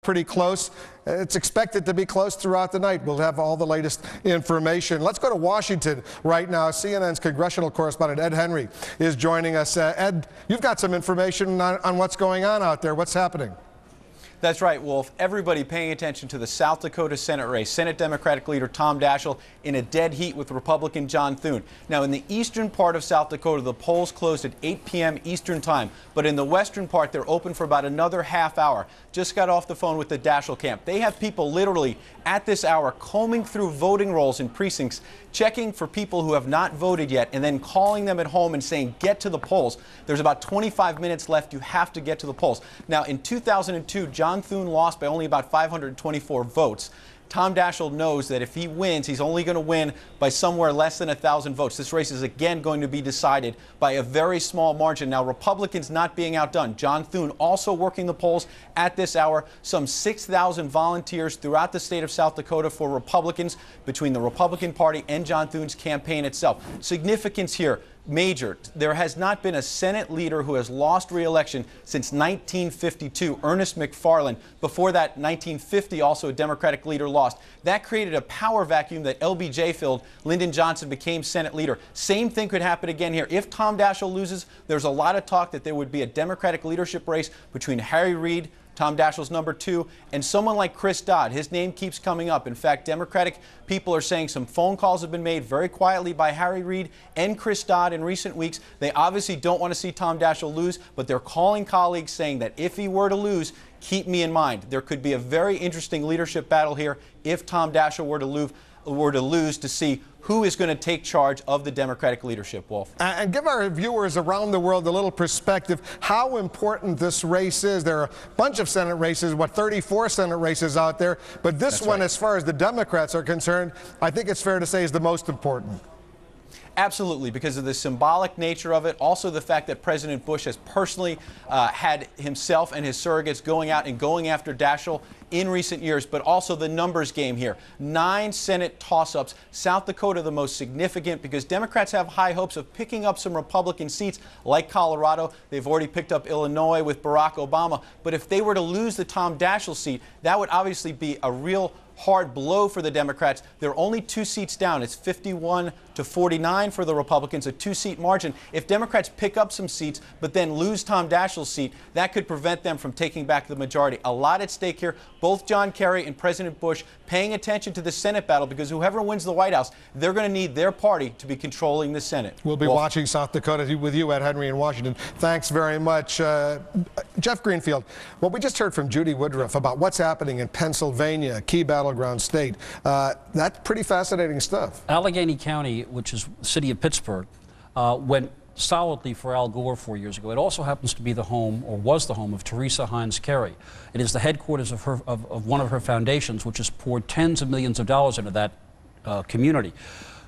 Pretty close. It's expected to be close throughout the night. We'll have all the latest information. Let's go to Washington right now. CNN's congressional correspondent Ed Henry is joining us. Ed, you've got some information on what's going on out there. What's happening? That's right, Wolf. Everybody paying attention to the South Dakota Senate race. Senate Democratic leader Tom Daschle in a dead heat with Republican John Thune. Now, in the eastern part of South Dakota, the polls closed at 8 p.m. Eastern time. But in the western part, they're open for about another half hour. Just got off the phone with the Daschle camp. They have people literally at this hour combing through voting rolls in precincts, checking for people who have not voted yet, and then calling them at home and saying, get to the polls. There's about 25 minutes left. You have to get to the polls. Now, in 2002, John Thune lost by only about 524 votes. Tom Daschle knows that if he wins, he's only going to win by somewhere less than 1,000 votes. This race is again going to be decided by a very small margin. Now, Republicans not being outdone. John Thune also working the polls at this hour. Some 6,000 volunteers throughout the state of South Dakota for Republicans between the Republican Party and John Thune's campaign itself. Significance here. Major. There has not been a Senate leader who has lost re-election since 1952, Ernest McFarland. Before that, 1950, also a Democratic leader lost. That created a power vacuum that LBJ filled. Lyndon Johnson became Senate leader. Same thing could happen again here. If Tom Daschle loses, there's a lot of talk that there would be a Democratic leadership race between Harry Reid, Tom Daschle's number 2, and someone like Chris Dodd. His name keeps coming up. In fact, Democratic people are saying some phone calls have been made very quietly by Harry Reid and Chris Dodd in recent weeks. They obviously don't want to see Tom Daschle lose, but they're calling colleagues saying that if he were to lose, keep me in mind. There could be a very interesting leadership battle here if Tom Daschle were to lose to see who is going to take charge of the Democratic leadership, Wolf. And give our viewers around the world a little perspective how important this race is. There are a bunch of Senate races, 34 Senate races out there, but this one, as far as the Democrats are concerned, I think it's fair to say is the most important. Absolutely, because of the symbolic nature of it. Also, the fact that President Bush has personally had himself and his surrogates going out and going after Daschle in recent years, but also the numbers game here. 9 Senate toss-ups. South Dakota the most significant because Democrats have high hopes of picking up some Republican seats like Colorado. They've already picked up Illinois with Barack Obama. But if they were to lose the Tom Daschle seat, that would obviously be a real hard blow for the Democrats. They're only 2 seats down. It's 51 to 49 for the Republicans, a 2-seat margin. If Democrats pick up some seats but then lose Tom Daschle's seat, that could prevent them from taking back the majority. A lot at stake here. Both John Kerry and President Bush paying attention to the Senate battle because whoever wins the White House, they're going to need their party to be controlling the Senate. We'll be watching South Dakota with you, Ed Henry, in Washington. Thanks very much. Jeff Greenfield, well, we just heard from Judy Woodruff about what's happening in Pennsylvania, a key battleground state. That's pretty fascinating stuff. Allegheny County, which is the city of Pittsburgh, went solidly for Al Gore 4 years ago. It also happens to be the home, or was the home, of Teresa Heinz Kerry. It is the headquarters of one of her foundations, which has poured tens of millions of dollars into that community.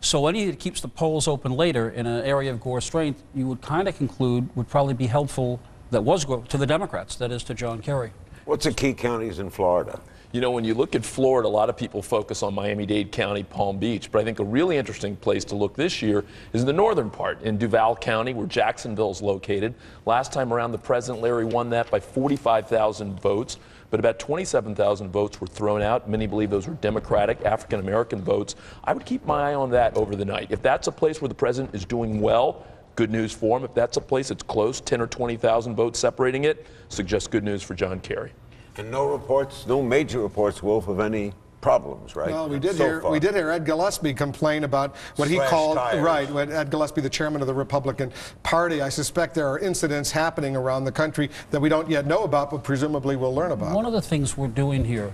So anything that keeps the polls open later in an area of Gore's strength, you would kind of conclude would probably be helpful, that was to the Democrats, that is to John Kerry. What's the key counties in Florida? You know, when you look at Florida, a lot of people focus on Miami-Dade County, Palm Beach, but I think a really interesting place to look this year is the northern part, in Duval County, where Jacksonville is located. Last time around, the President Larry won that by 45,000 votes, but about 27,000 votes were thrown out. Many believe those were Democratic, African-American votes. I would keep my eye on that over the night. If that's a place where the President is doing well, good news for him. If that's a place that's close, 10 or 20,000 votes separating it, suggests good news for John Kerry. And no reports, no major reports, Wolf, of any problems, right? Well, we did hear Ed Gillespie complain about what he called what Ed Gillespie, the chairman of the Republican Party. I suspect there are incidents happening around the country that we don't yet know about, but presumably we'll learn about. One of the things we're doing here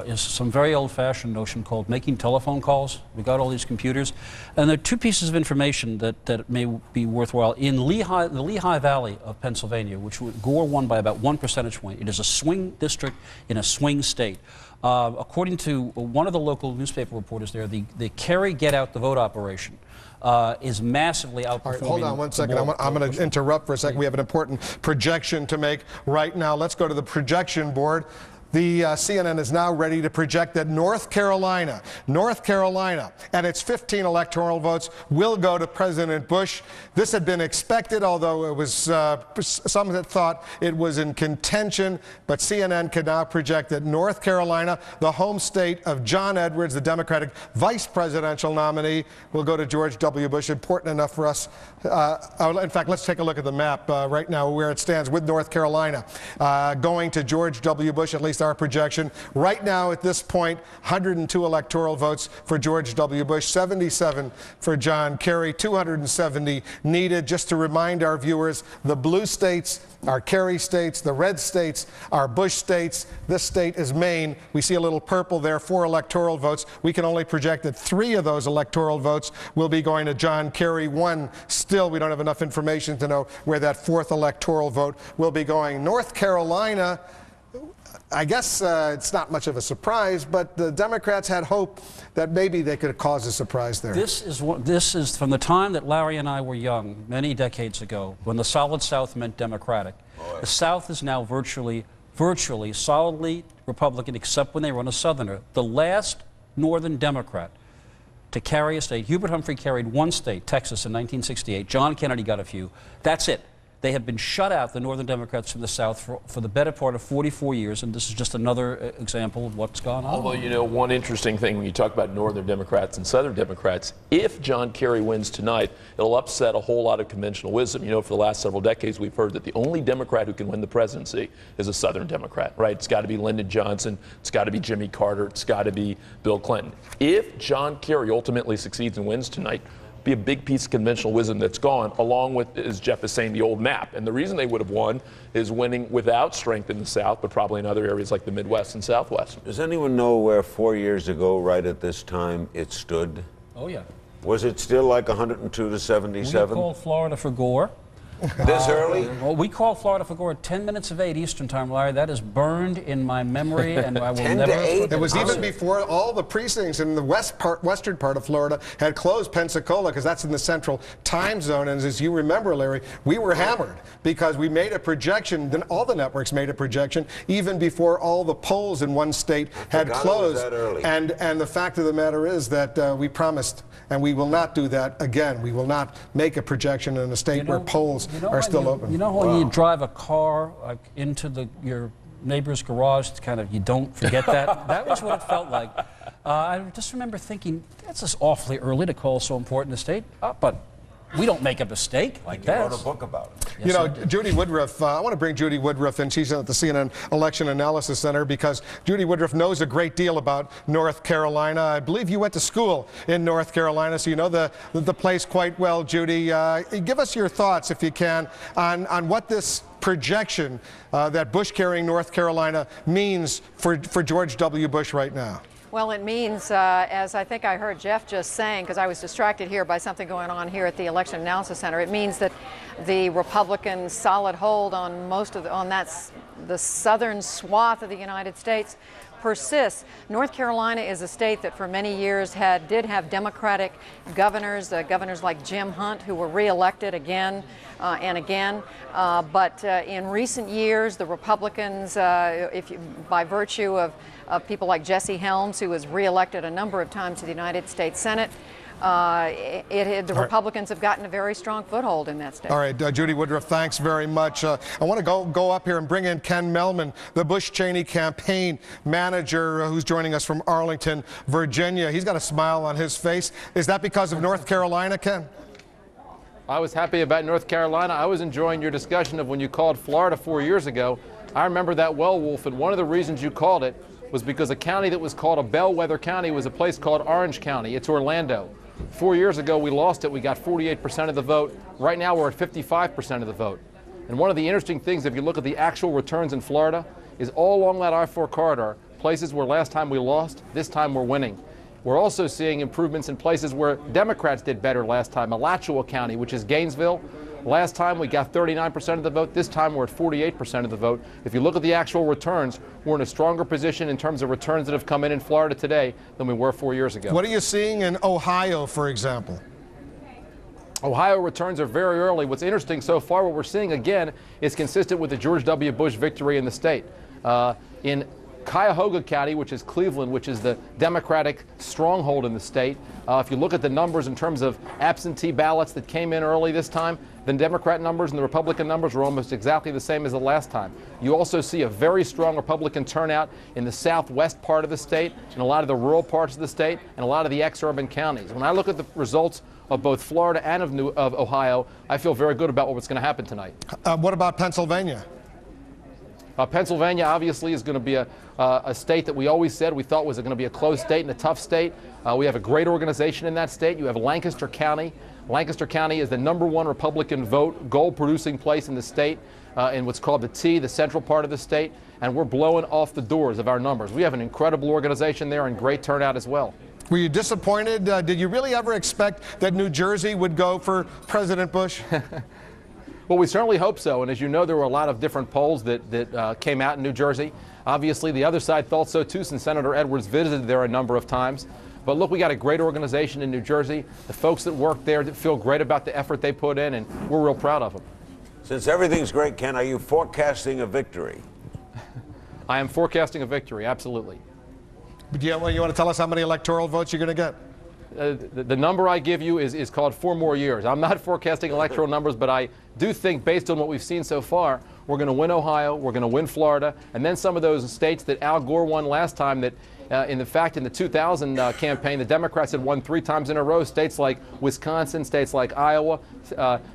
is some very old-fashioned notion called making telephone calls. We got all these computers, and there are 2 pieces of information that may be worthwhile. In the Lehigh Valley of Pennsylvania, which Gore won by about 1 percentage point, it is a swing district in a swing state. According to one of the local newspaper reporters there, the Kerry Get Out the Vote operation is massively outperforming. All right, hold on one second. I'm going to interrupt for a second. We have an important projection to make right now. Let's go to the projection board. CNN is now ready to project that North Carolina, and its 15 electoral votes will go to President Bush. This had been expected, although it was some that thought it was in contention. But CNN can now project that North Carolina, the home state of John Edwards, the Democratic vice presidential nominee, will go to George W. Bush. Important enough for us. In fact, let's take a look at the map right now where it stands with North Carolina going to George W. Bush, at least our projection. Right now, at this point, 102 electoral votes for George W. Bush, 77 for John Kerry, 270 needed. Just to remind our viewers, the blue states are Kerry states, the red states are Bush states. This state is Maine. We see a little purple there, 4 electoral votes. We can only project that 3 of those electoral votes will be going to John Kerry. 1, still, we don't have enough information to know where that 4th electoral vote will be going. North Carolina, I guess it's not much of a surprise, but the Democrats had hope that maybe they could cause a surprise there. This is from the time that Larry and I were young, many decades ago, when the solid South meant Democratic. The South is now virtually solidly Republican, except when they run a Southerner. The last Northern Democrat to carry a state, Hubert Humphrey carried 1 state, Texas, in 1968. John Kennedy got a few. That's it. They have been shut out, the Northern Democrats from the South, for the better part of 44 years, and this is just another example of what's gone on. Although, you know, one interesting thing when you talk about Northern Democrats and Southern Democrats, if John Kerry wins tonight, it'll upset a whole lot of conventional wisdom. You know, for the last several decades, we've heard that the only Democrat who can win the presidency is a Southern Democrat, right? It's got to be Lyndon Johnson, it's got to be Jimmy Carter, it's got to be Bill Clinton. If John Kerry ultimately succeeds and wins tonight, be a big piece of conventional wisdom that's gone, along with, as Jeff is saying, the old map. And the reason they would have won is winning without strength in the South, but probably in other areas like the Midwest and Southwest. Does anyone know where 4 years ago, right at this time, it stood? Oh, yeah. Was it still like 102 to 77? We called Florida for Gore. This early? Well, we called Florida for Gore at 10 minutes of 8 Eastern time, Larry. That is burned in my memory, and I will 10 never to 8? forget It was even before all the precincts in the western part of Florida had closed Pensacola, because that's in the central time zone. And as you remember, Larry, we were hammered because we made a projection, then all the networks made a projection, even before all the polls in one state had closed. That early. And the fact of the matter is that we promised, and we will not do that again. We will not make a projection in a state where polls are still open. You know when you drive a car into your neighbor's garage, it's kind of, you don't forget that? That was what it felt like. I just remember thinking, that's just awfully early to call so important a state, but we don't make a mistake like that. You wrote a book about it. Yes, you know, Judy Woodruff, I want to bring Judy Woodruff in. She's at the CNN Election Analysis Center because Judy Woodruff knows a great deal about North Carolina. I believe you went to school in North Carolina, so you know the place quite well, Judy. Give us your thoughts, if you can, on what this projection that Bush carrying North Carolina means for George W. Bush right now. Well, it means, as I think I heard Jeff just saying, because I was distracted here by something going on here at the Election Analysis Center, it means that the Republicans' solid hold on the southern swath of the United States persists. North Carolina is a state that for many years did have Democratic governors, governors like Jim Hunt, who were reelected again and again. But in recent years, the Republicans, by virtue of people like Jesse Helms, who was reelected a number of times to the United States Senate, the Republicans have gotten a very strong foothold in that state. All right, Judy Woodruff, thanks very much. I want to go up here and bring in Ken Melman, the Bush-Cheney campaign manager, who's joining us from Arlington, Virginia. He's got a smile on his face. Is that because of North Carolina, Ken? I was happy about North Carolina. I was enjoying your discussion of when you called Florida 4 years ago. I remember that well, Wolf, and one of the reasons you called it was because a county that was called a bellwether county was a place called Orange County. It's Orlando. 4 years ago, we lost it. We got 48% of the vote. Right now, we're at 55% of the vote. And one of the interesting things, if you look at the actual returns in Florida, is all along that I-4 corridor, places where last time we lost, this time we're winning. We're also seeing improvements in places where Democrats did better last time. Alachua County, which is Gainesville. Last time we got 39% of the vote. This time we're at 48% of the vote. If you look at the actual returns, we're in a stronger position in terms of returns that have come in Florida today than we were 4 years ago. What are you seeing in Ohio, for example? Ohio returns are very early. What's interesting so far, what we're seeing again, is consistent with the George W. Bush victory in the state. In Cuyahoga County, which is Cleveland, which is the Democratic stronghold in the state, if you look at the numbers in terms of absentee ballots that came in early this time, the Democrat numbers and the Republican numbers were almost exactly the same as the last time. You also see a very strong Republican turnout in the southwest part of the state, and a lot of the rural parts of the state, and a lot of the ex-urban counties. When I look at the results of both Florida and of Ohio, I feel very good about what's going to happen tonight. What about Pennsylvania? Pennsylvania obviously is going to be a state that we always said we thought was going to be a close state and a tough state. We have a great organization in that state. You have Lancaster County. Lancaster County is the #1 Republican vote gold-producing place in the state in what's called the T, the central part of the state, and we're blowing off the doors of our numbers. We have an incredible organization there and great turnout as well. Were you disappointed? Did you really ever expect that New Jersey would go for President Bush? Well, we certainly hope so, and as you know, there were a lot of different polls that came out in New Jersey. Obviously, the other side thought so too, since Senator Edwards visited there a number of times. But look, we got a great organization in New Jersey. The folks that work there feel great about the effort they put in, and we're real proud of them. Since everything's great, Ken, are you forecasting a victory? I am forecasting a victory, absolutely. You want to tell us how many electoral votes you're going to get? The number I give you is called 4 more years. I'm not forecasting electoral numbers, but I do think, based on what we've seen so far, we're going to win Ohio, we're going to win Florida, and then some of those states that Al Gore won last time that in the 2000 campaign, the Democrats had won 3 times in a row. States like Wisconsin, states like Iowa,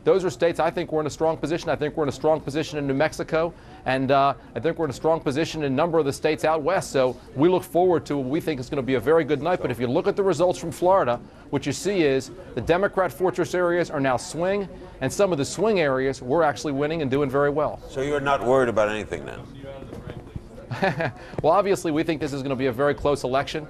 those are states I think we're in a strong position. I think we're in a strong position in New Mexico, and I think we're in a strong position in a number of the states out west. So we look forward to what we think is going to be a very good night. But if you look at the results from Florida, what you see is the Democrat fortress areas are now swing, and some of the swing areas we're actually winning and doing very well. So you're not worried about anything then? Well, obviously, we think this is going to be a very close election.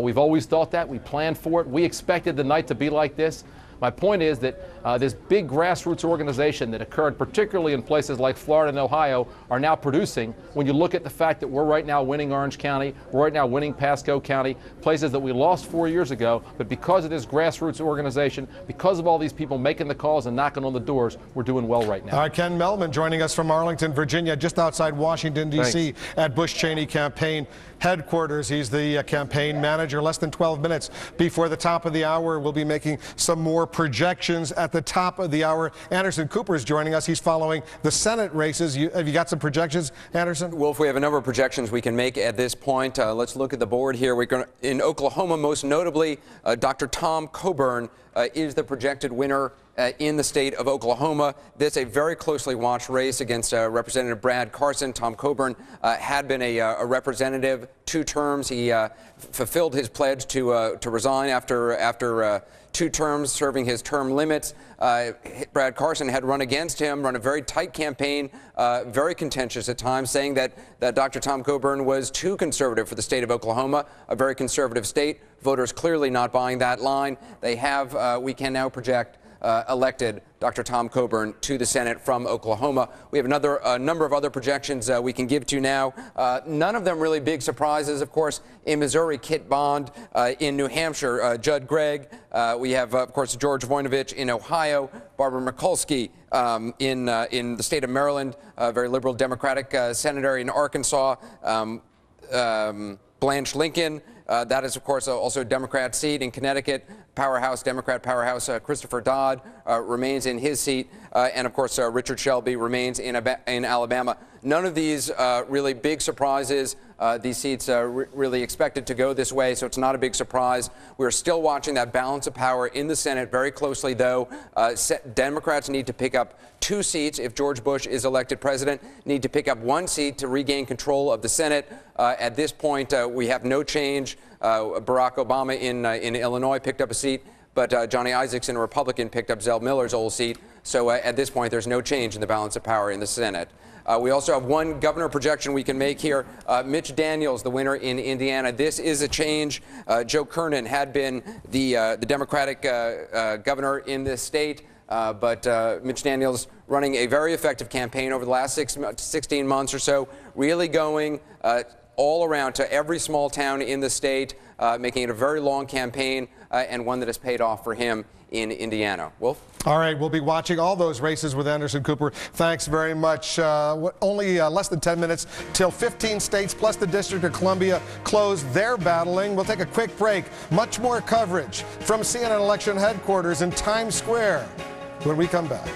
We've always thought that. We planned for it. We expected the night to be like this. My point is that this big grassroots organization that occurred particularly in places like Florida and Ohio are now producing. When you look at the fact that we're right now winning Orange County, we're right now winning Pasco County, places that we lost 4 years ago, but because of this grassroots organization, because of all these people making the calls and knocking on the doors, we're doing well right now. Ken Mehlman joining us from Arlington, Virginia, just outside Washington, D.C. at Bush Cheney campaign headquarters. He's the campaign manager. Less than 12 minutes before the top of the hour, we'll be making some more projections at the top of the hour. Anderson Cooper is joining us. He's following the Senate races. Have you got some projections, Anderson? Wolf, we have a number of projections we can make at this point. Let's look at the board here. We're going in Oklahoma, most notably, Dr. Tom Coburn is the projected winner in the state of Oklahoma. This a very closely watched race against Representative Brad Carson. Tom Coburn had been a representative 2 terms. He fulfilled his pledge to resign after 2 terms, serving his term limits. Brad Carson had run against him, run a very tight campaign, very contentious at times, saying that Dr. Tom Coburn was too conservative for the state of Oklahoma, a very conservative state. Voters clearly not buying that line. They have, we can now project, elected Dr. Tom Coburn to the Senate from Oklahoma. We have a number of other projections we can give to you now. None of them really big surprises. Of course, in Missouri, Kit Bond. In New Hampshire, Judd Gregg. We have, of course, George Voinovich in Ohio. Barbara Mikulski in the state of Maryland, a very liberal Democratic senator. In Arkansas, Blanche Lincoln. That is, of course, also a Democrat seat. In Connecticut, Democrat powerhouse Christopher Dodd remains in his seat. And, of course, Richard Shelby remains in Alabama. None of these really big surprises. These seats are really expected to go this way, so it's not a big surprise. We're still watching that balance of power in the Senate very closely, though. Democrats need to pick up 2 seats if George Bush is elected president, need to pick up 1 seat to regain control of the Senate. At this point, we have no change. Barack Obama in Illinois picked up a seat, but Johnny Isakson, a Republican, picked up Zell Miller's old seat. So at this point, there's no change in the balance of power in the Senate. We also have one governor projection we can make here. Mitch Daniels, the winner in Indiana. This is a change. Joe Kernan had been the Democratic governor in this state, but Mitch Daniels running a very effective campaign over the last 16 months or so, really going all around to every small town in the state, making it a very long campaign and one that has paid off for him in Indiana. Wolf? All right, we'll be watching all those races with Anderson Cooper. Thanks very much. Only less than 10 minutes till 15 states plus the District of Columbia close their battling. We'll take a quick break. Much more coverage from CNN election headquarters in Times Square when we come back.